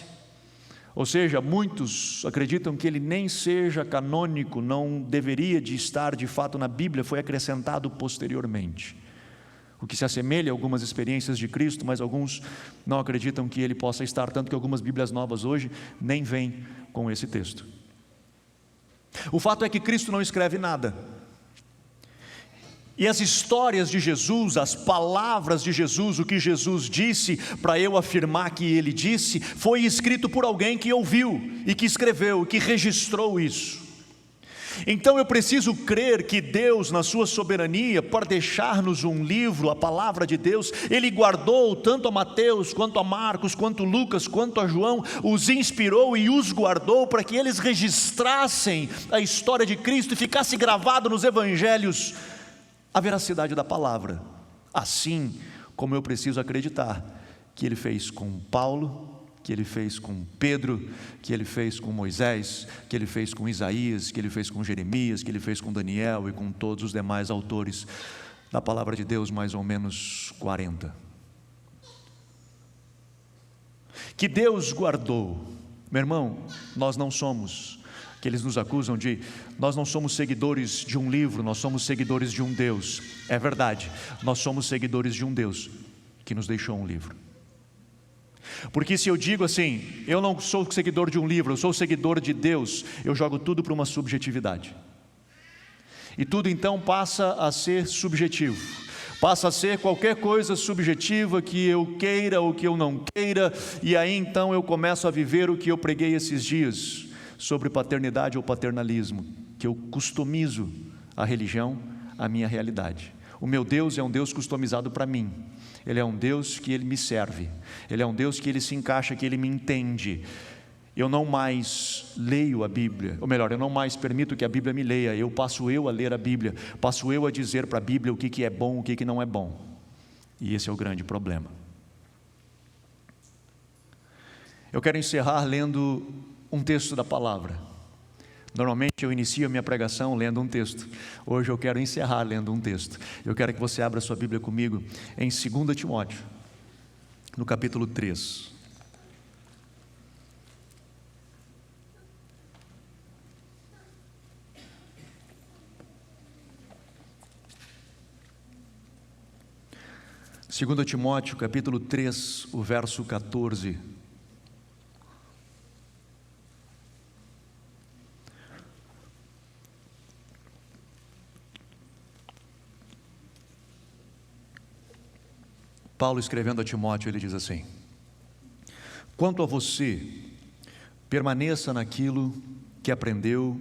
Ou seja, muitos acreditam que ele nem seja canônico, não deveria de estar de fato na Bíblia, foi acrescentado posteriormente. O que se assemelha a algumas experiências de Cristo, mas alguns não acreditam que ele possa estar, tanto que algumas Bíblias novas hoje nem vêm com esse texto. O fato é que Cristo não escreve nada. E as histórias de Jesus, as palavras de Jesus, o que Jesus disse, para eu afirmar que Ele disse, foi escrito por alguém que ouviu, e que escreveu, que registrou isso. Então eu preciso crer que Deus, na sua soberania, para deixar-nos um livro, a palavra de Deus, Ele guardou tanto a Mateus, quanto a Marcos, quanto a Lucas, quanto a João, os inspirou e os guardou para que eles registrassem a história de Cristo e ficasse gravado nos evangelhos a veracidade da palavra, assim como eu preciso acreditar que Ele fez com Paulo, que Ele fez com Pedro, que Ele fez com Moisés, que Ele fez com Isaías, que Ele fez com Jeremias, que Ele fez com Daniel e com todos os demais autores da palavra de Deus, mais ou menos 40. Que Deus guardou. Meu irmão, nós não somos, que eles nos acusam de, nós não somos seguidores de um livro, nós somos seguidores de um Deus. É verdade, nós somos seguidores de um Deus que nos deixou um livro. Porque se eu digo assim, eu não sou seguidor de um livro, eu sou seguidor de Deus, eu jogo tudo para uma subjetividade. E tudo então passa a ser subjetivo, passa a ser qualquer coisa subjetiva que eu queira ou que eu não queira, e aí então eu começo a viver o que eu preguei esses dias, sobre paternidade ou paternalismo, que eu customizo a religião à minha realidade. O meu Deus é um Deus customizado para mim, Ele é um Deus que Ele me serve, Ele é um Deus que Ele se encaixa, que Ele me entende. Eu não mais leio a Bíblia, ou melhor, eu não mais permito que a Bíblia me leia, passo eu a ler a Bíblia, passo eu a dizer para a Bíblia o que é bom, o que não é bom, e esse é o grande problema. Eu quero encerrar lendo um texto da palavra. Normalmente eu inicio a minha pregação lendo um texto, hoje eu quero encerrar lendo um texto. Eu quero que você abra sua Bíblia comigo em 2 Timóteo, no capítulo 3. Segundo Timóteo, capítulo 3, o verso 14. Paulo escrevendo a Timóteo, ele diz assim: quanto a você, permaneça naquilo que aprendeu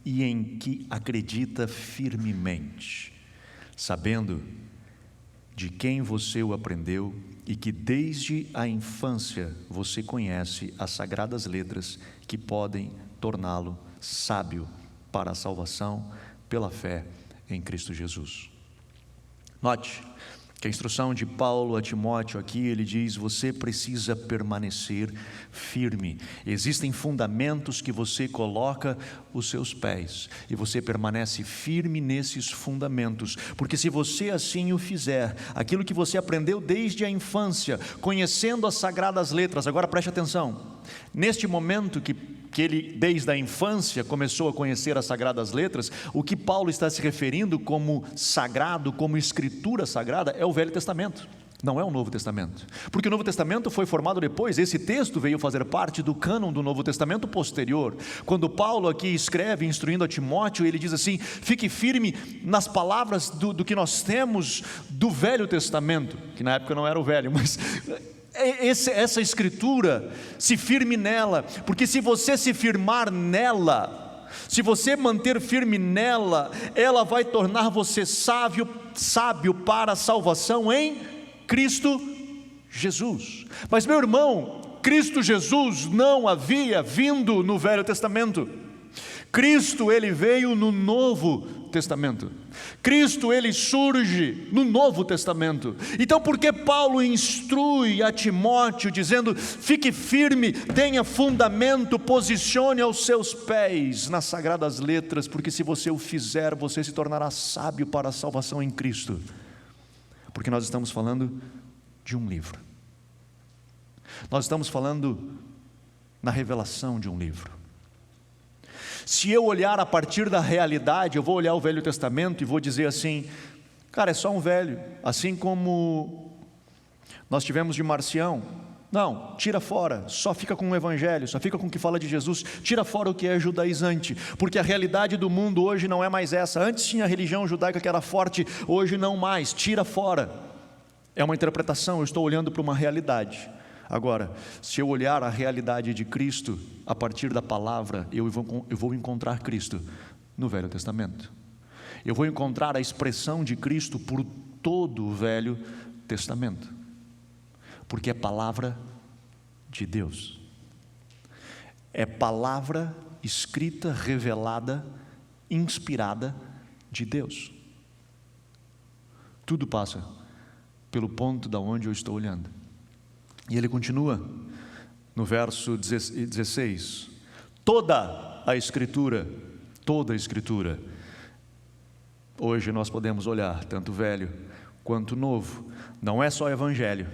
e em que acredita firmemente, sabendo de quem você o aprendeu e que desde a infância você conhece as sagradas letras que podem torná-lo sábio para a salvação pela fé em Cristo Jesus. Note que a instrução de Paulo a Timóteo aqui, ele diz: você precisa permanecer firme. Existem fundamentos que você coloca os seus pés, e você permanece firme nesses fundamentos, porque se você assim o fizer, aquilo que você aprendeu desde a infância, conhecendo as sagradas letras, agora preste atenção, neste momento que ele desde a infância começou a conhecer as sagradas letras, o que Paulo está se referindo como sagrado, como escritura sagrada, é o Velho Testamento, não é o Novo Testamento, porque o Novo Testamento foi formado depois. Esse texto veio fazer parte do cânon do Novo Testamento posterior. Quando Paulo aqui escreve, instruindo a Timóteo, ele diz assim: fique firme nas palavras do que nós temos do Velho Testamento, que na época não era o Velho, mas essa escritura, se firme nela, porque se você se firmar nela, se você manter firme nela, ela vai tornar você sábio para a salvação em Cristo Jesus. Mas meu irmão, Cristo Jesus não havia vindo no Velho Testamento. Cristo, ele veio no Novo Testamento. Cristo, ele surge no Novo Testamento. Então por que Paulo instrui a Timóteo dizendo: fique firme, tenha fundamento, posicione aos seus pés nas sagradas letras, porque se você o fizer, você se tornará sábio para a salvação em Cristo. Porque nós estamos falando de um livro, nós estamos falando na revelação de um livro. Se eu olhar a partir da realidade, eu vou olhar o Velho Testamento e vou dizer assim: cara, é só um velho, assim como nós tivemos de Marcião. Não, tira fora, só fica com o Evangelho, só fica com o que fala de Jesus, tira fora o que é judaizante, porque a realidade do mundo hoje não é mais essa. Antes tinha a religião judaica que era forte, hoje não mais, tira fora. É uma interpretação, eu estou olhando para uma realidade. Agora, se eu olhar a realidade de Cristo a partir da palavra, eu vou encontrar Cristo no Velho Testamento. Eu vou encontrar a expressão de Cristo por todo o Velho Testamento, porque é palavra de Deus, é palavra escrita, revelada, inspirada de Deus. Tudo passa pelo ponto da onde eu estou olhando. E ele continua no verso 16, toda a Escritura, hoje nós podemos olhar, tanto velho quanto novo, não é só evangelho,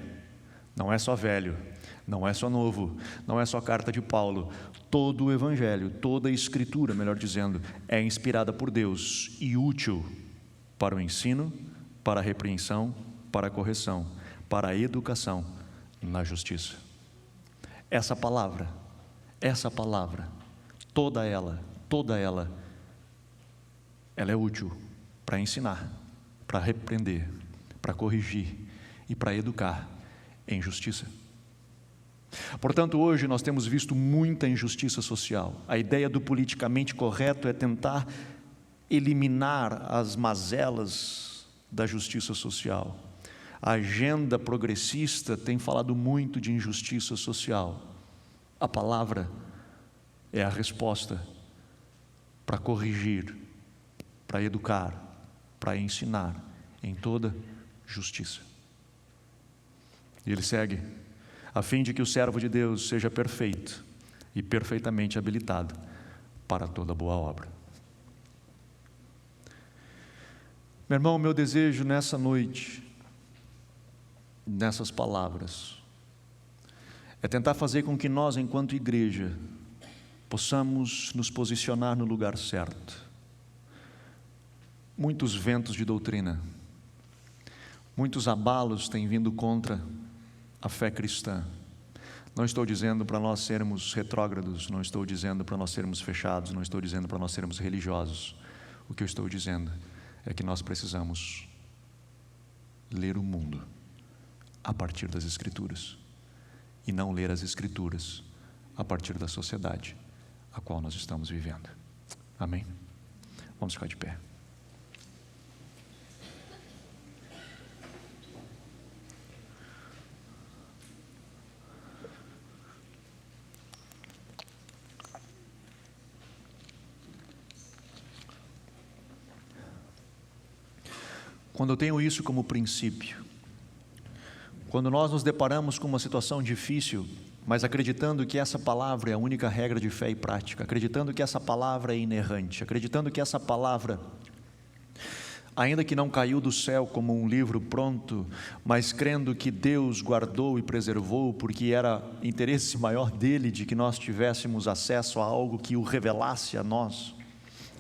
não é só velho, não é só novo, não é só carta de Paulo, todo o evangelho, toda a Escritura, melhor dizendo, é inspirada por Deus e útil para o ensino, para a repreensão, para a correção, para a educação na justiça. Essa palavra, toda ela é útil para ensinar, para repreender, para corrigir e para educar em justiça. Portanto, hoje nós temos visto muita injustiça social. A ideia do politicamente correto é tentar eliminar as mazelas da justiça social. A agenda progressista tem falado muito de injustiça social. A palavra é a resposta para corrigir, para educar, para ensinar em toda justiça. E ele segue, a fim de que o servo de Deus seja perfeito e perfeitamente habilitado para toda boa obra. Meu irmão, meu desejo nessa noite, nessas palavras, é tentar fazer com que nós, enquanto igreja, possamos nos posicionar no lugar certo. Muitos ventos de doutrina, muitos abalos têm vindo contra a fé cristã. Não estou dizendo para nós sermos retrógrados, não estou dizendo para nós sermos fechados, não estou dizendo para nós sermos religiosos. O que eu estou dizendo é que nós precisamos ler o mundo a partir das Escrituras e não ler as Escrituras a partir da sociedade a qual nós estamos vivendo. Amém? Vamos ficar de pé. Quando eu tenho isso como princípio, quando nós nos deparamos com uma situação difícil, mas acreditando que essa palavra é a única regra de fé e prática, acreditando que essa palavra é inerrante, acreditando que essa palavra, ainda que não caiu do céu como um livro pronto, mas crendo que Deus guardou e preservou, porque era interesse maior dele de que nós tivéssemos acesso a algo que o revelasse a nós,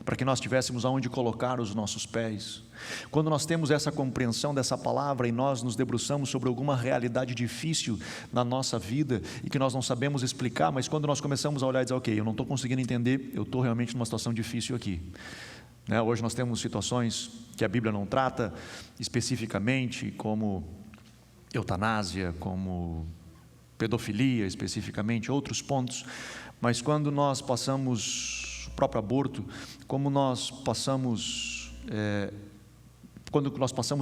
para que nós tivéssemos aonde colocar os nossos pés. Quando nós temos essa compreensão dessa palavra e nós nos debruçamos sobre alguma realidade difícil na nossa vida e que nós não sabemos explicar, mas quando nós começamos a olhar e dizer, ok, eu não estou conseguindo entender, eu estou realmente numa situação difícil aqui. Hoje nós temos situações que a Bíblia não trata especificamente, como eutanásia, como pedofilia especificamente, outros pontos, mas quando nós passamos o próprio aborto, quando nós passamos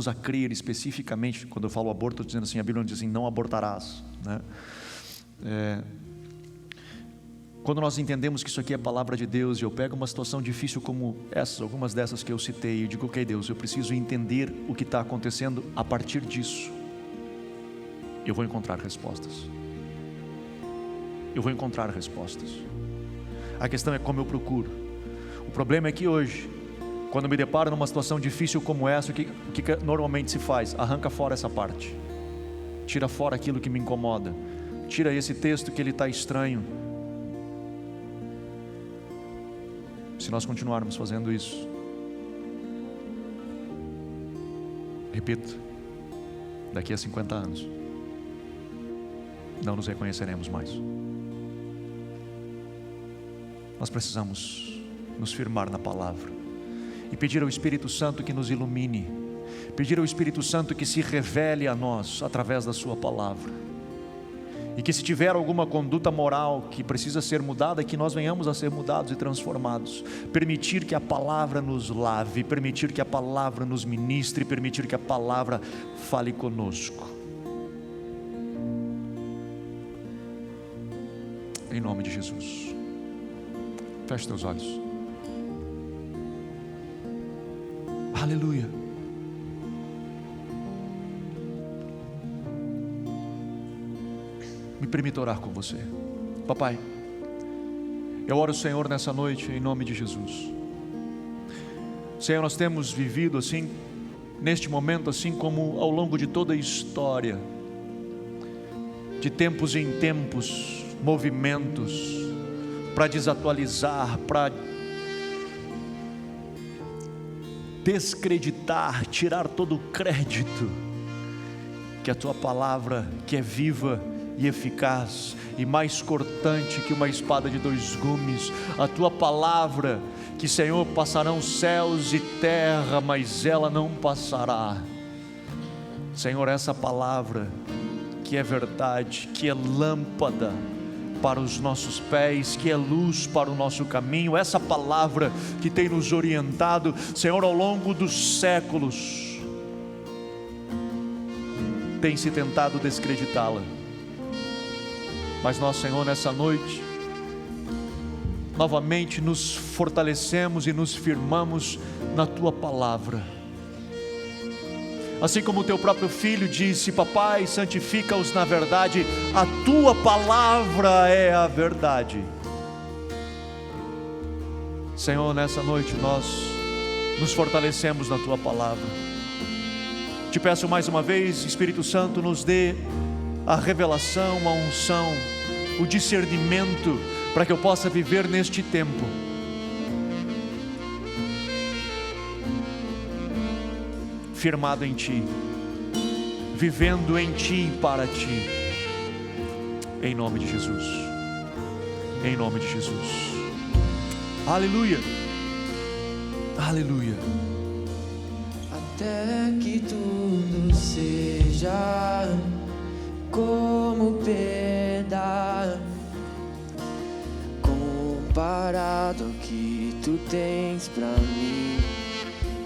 a crer especificamente, quando eu falo aborto, estou dizendo assim, a Bíblia não diz assim, não abortarás, quando nós entendemos que isso aqui é a palavra de Deus, e eu pego uma situação difícil como essas, algumas dessas que eu citei, e digo, ok Deus, eu preciso entender o que está acontecendo, a partir disso, eu vou encontrar respostas. A questão é como eu procuro. O problema é que hoje, quando me deparo numa situação difícil como essa, o que normalmente se faz? Arranca fora essa parte, tira fora aquilo que me incomoda, tira esse texto que ele está estranho. Se nós continuarmos fazendo isso, repito, daqui a 50 anos, não nos reconheceremos mais. Nós precisamos nos firmar na palavra e pedir ao Espírito Santo que nos ilumine, pedir ao Espírito Santo que se revele a nós através da sua palavra, e que se tiver alguma conduta moral que precisa ser mudada, que nós venhamos a ser mudados e transformados, permitir que a palavra nos lave, permitir que a palavra nos ministre, permitir que a palavra fale conosco, em nome de Jesus. Feche teus olhos. Aleluia. Me permita orar com você. Papai, eu oro, Senhor, nessa noite em nome de Jesus. Senhor, nós temos vivido assim, neste momento, assim como ao longo de toda a história, de tempos em tempos, movimentos para desatualizar, para descreditar, tirar todo o crédito que a tua palavra, que é viva e eficaz e mais cortante que uma espada de dois gumes, a tua palavra, que, Senhor, passarão céus e terra, mas ela não passará. Senhor, essa palavra que é verdade, que é lâmpada para os nossos pés, que é luz para o nosso caminho, essa palavra que tem nos orientado, Senhor, ao longo dos séculos, tem se tentado descreditá-la, mas nós, Senhor, nessa noite, novamente nos fortalecemos e nos firmamos na tua palavra, assim como o teu próprio filho disse: papai, santifica-os na verdade, a tua palavra é a verdade. Senhor, nessa noite nós nos fortalecemos na tua palavra. Te peço mais uma vez, Espírito Santo, nos dê a revelação, a unção, o discernimento, para que eu possa viver neste tempo firmado em Ti, vivendo em Ti e para Ti, em nome de Jesus, em nome de Jesus. Aleluia, aleluia. Até que tudo seja como pedra, comparado ao que tu tens pra mim,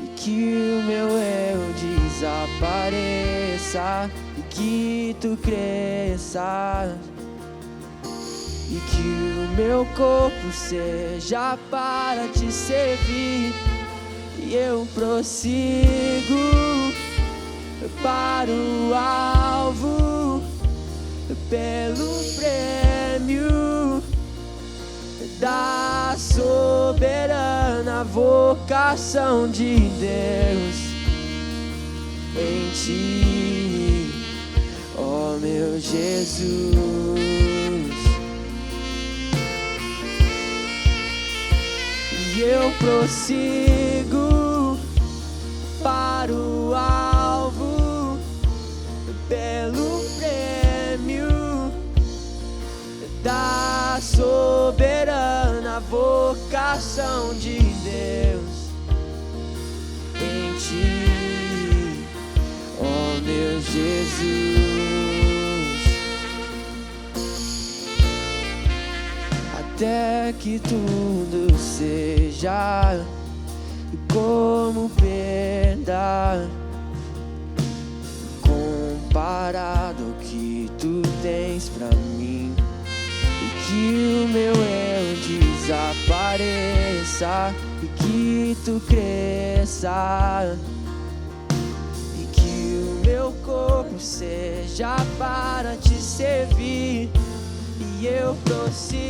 e que o meu eu desapareça, e que tu cresça, e que o meu corpo seja para te servir, e eu prossigo para o alvo, pelo prêmio da soberana vocação de Deus em Ti, ó meu Jesus. E eu prossigo para o alvo, pelo prêmio da soberana vocação de Deus em Ti, ó meu Jesus. Até que tudo seja como pedra, comparado ao que tu tens pra mim, e que o meu eu desapareça, e que tu cresça, e que o meu corpo seja para te servir, e eu prossigo